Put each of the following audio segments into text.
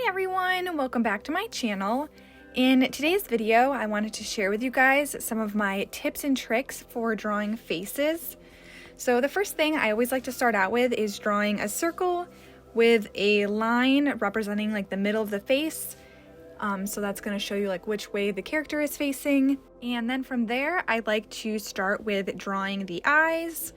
Hi everyone, welcome back to my channel. In today's video, I wanted to share with you guys some of my tips and tricks for drawing faces. So the first thing I always like to start out with is drawing a circle with a line representing like the middle of the face. So that's going to show you like which way the character is facing. And then from there, I like to start with drawing the eyes.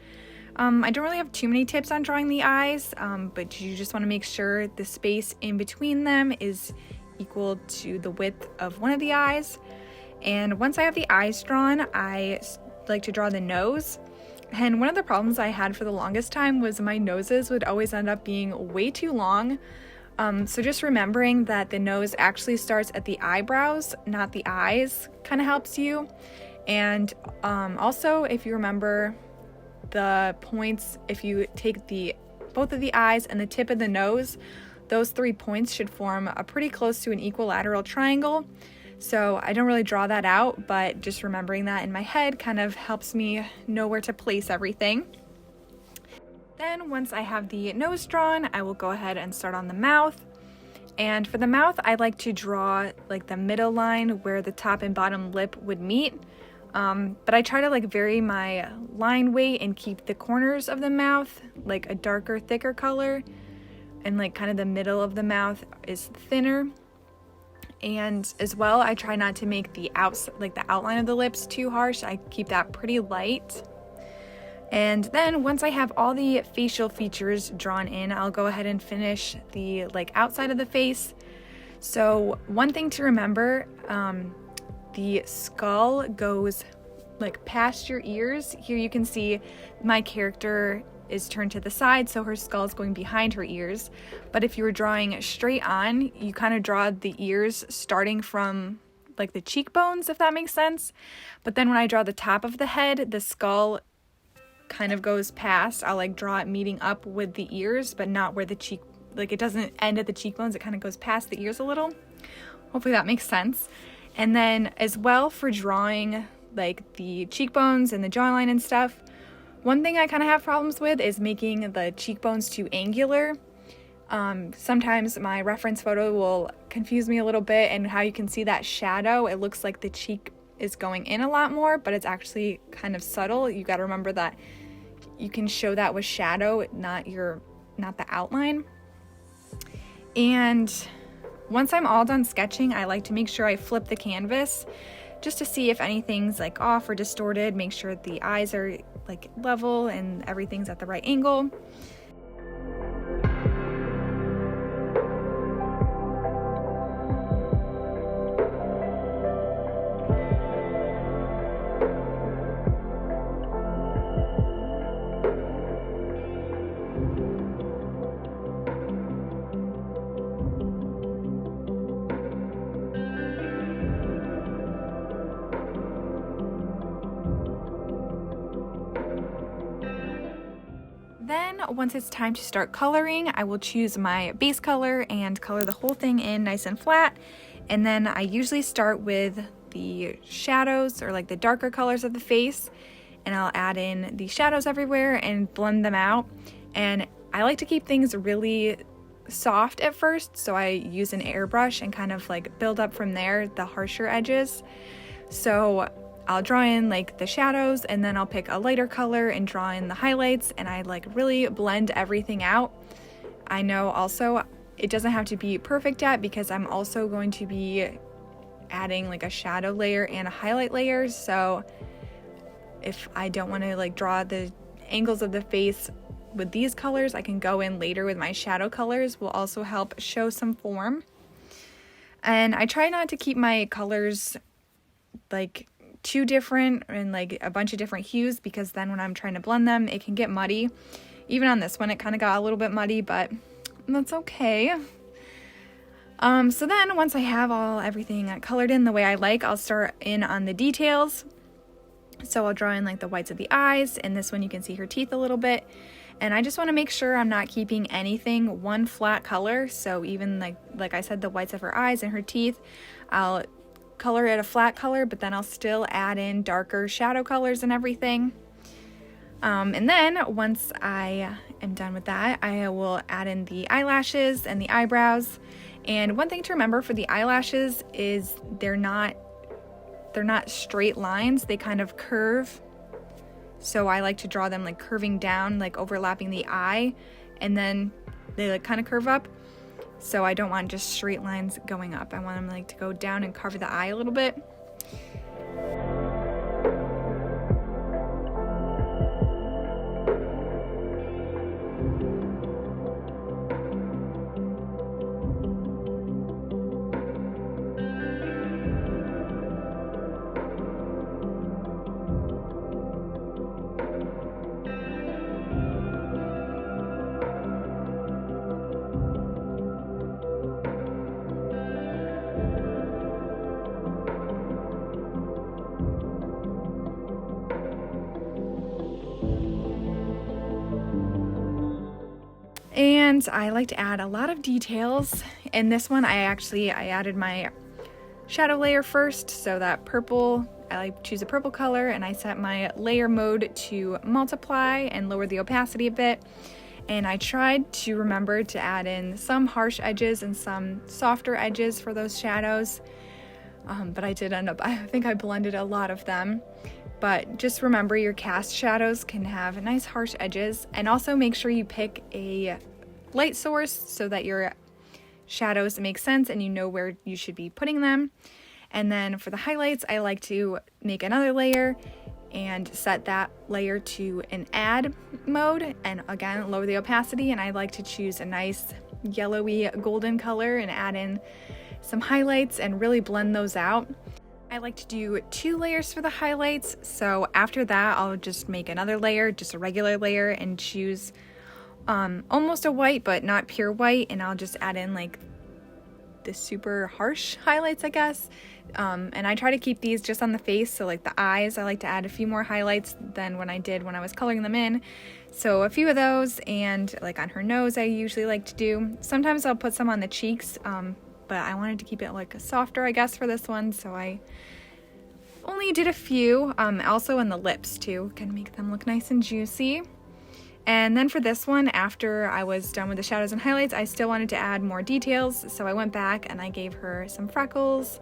I don't really have too many tips on drawing the eyes, but you just want to make sure the space in between them is equal to the width of one of the eyes. And once I have the eyes drawn, I like to draw the nose. And one of the problems I had for the longest time was my noses would always end up being way too long. So just remembering that the nose actually starts at the eyebrows, not the eyes, kind of helps you. And also, if you remember the points, if you take both of the eyes and the tip of the nose, those 3 points should form a pretty close to an equilateral triangle. So I don't really draw that out, but just remembering that in my head kind of helps me know where to place everything. Then once I have the nose drawn, I will go ahead and start on the mouth. And for the mouth, I like to draw like the middle line where the top and bottom lip would meet. But I try to like vary my line weight and keep the corners of the mouth like a darker, thicker color, and like kind of the middle of the mouth is thinner. And as well, I try not to make the outline of the lips too harsh. I keep that pretty light. And then once I have all the facial features drawn in, I'll go ahead and finish the outside of the face. So one thing to remember, the skull goes past your ears. Here you can see my character is turned to the side, so her skull is going behind her ears. But if you were drawing straight on, you kind of draw the ears starting from the cheekbones, if that makes sense. But then when I draw the top of the head, the skull kind of goes past. I'll draw it meeting up with the ears, but not where the cheek, it doesn't end at the cheekbones. It kind of goes past the ears a little. Hopefully that makes sense. And then as well for drawing the cheekbones and the jawline and stuff, one thing I kind of have problems with is making the cheekbones too angular. Sometimes my reference photo will confuse me a little bit, and how you can see that shadow, it looks like the cheek is going in a lot more, but it's actually kind of subtle. You got to remember that you can show that with shadow, not the outline. And once I'm all done sketching, I like to make sure I flip the canvas just to see if anything's off or distorted, make sure the eyes are level and everything's at the right angle. Then once it's time to start coloring, I will choose my base color and color the whole thing in nice and flat. And then I usually start with the shadows or the darker colors of the face, and I'll add in the shadows everywhere and blend them out. And I like to keep things really soft at first, so I use an airbrush and kind of build up from there, the harsher edges. So I'll draw in the shadows, and then I'll pick a lighter color and draw in the highlights, and I really blend everything out. I know also it doesn't have to be perfect yet, because I'm also going to be adding a shadow layer and a highlight layer. So if I don't want to draw the angles of the face with these colors, I can go in later with my shadow colors, will also help show some form. And I try not to keep my colors too different and a bunch of different hues, because then when I'm trying to blend them, it can get muddy. Even on this one, it kind of got a little bit muddy, but that's okay. So then once I have everything colored in the way I like, I'll start in on the details. So I'll draw in the whites of the eyes, and this one you can see her teeth a little bit. And I just want to make sure I'm not keeping anything one flat color. So even like I said, the whites of her eyes and her teeth, I'll color it a flat color, but then I'll still add in darker shadow colors and everything. And then once I am done with that, I will add in the eyelashes and the eyebrows. And one thing to remember for the eyelashes is they're not straight lines, they kind of curve. So I like to draw them like curving down, like overlapping the eye, and then they like kind of curve up. So I don't want just straight lines going up. I want them like to go down and cover the eye a little bit. And I like to add a lot of details. In this one, I added my shadow layer first, so that purple, I choose a purple color, and I set my layer mode to multiply and lower the opacity a bit. And I tried to remember to add in some harsh edges and some softer edges for those shadows, but I did end up, I think I blended a lot of them. But just remember, your cast shadows can have nice harsh edges, and also make sure you pick a light source so that your shadows make sense and you know where you should be putting them. And then for the highlights, I like to make another layer and set that layer to an add mode, and again lower the opacity, and I like to choose a nice yellowy golden color and add in some highlights and really blend those out. I like to do 2 layers for the highlights, so after that I'll just make another layer, just a regular layer, and choose almost a white but not pure white, and I'll just add in like the super harsh highlights, I guess. And I try to keep these just on the face, so like the eyes, I like to add a few more highlights than when I did when I was coloring them in. So a few of those, and like on her nose I usually like to do. Sometimes I'll put some on the cheeks, but I wanted to keep it like softer, I guess, for this one, so I only did a few. Also in the lips too, can make them look nice and juicy. And then for this one, after I was done with the shadows and highlights, I still wanted to add more details, so I went back and I gave her some freckles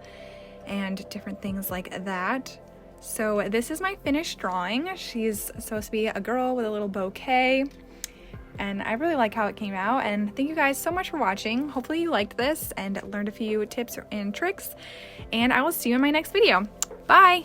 and different things like that. So this is my finished drawing. She's supposed to be a girl with a little bouquet, and I really like how it came out. And thank you guys so much for watching. Hopefully you liked this and learned a few tips and tricks, and I will see you in my next video. Bye!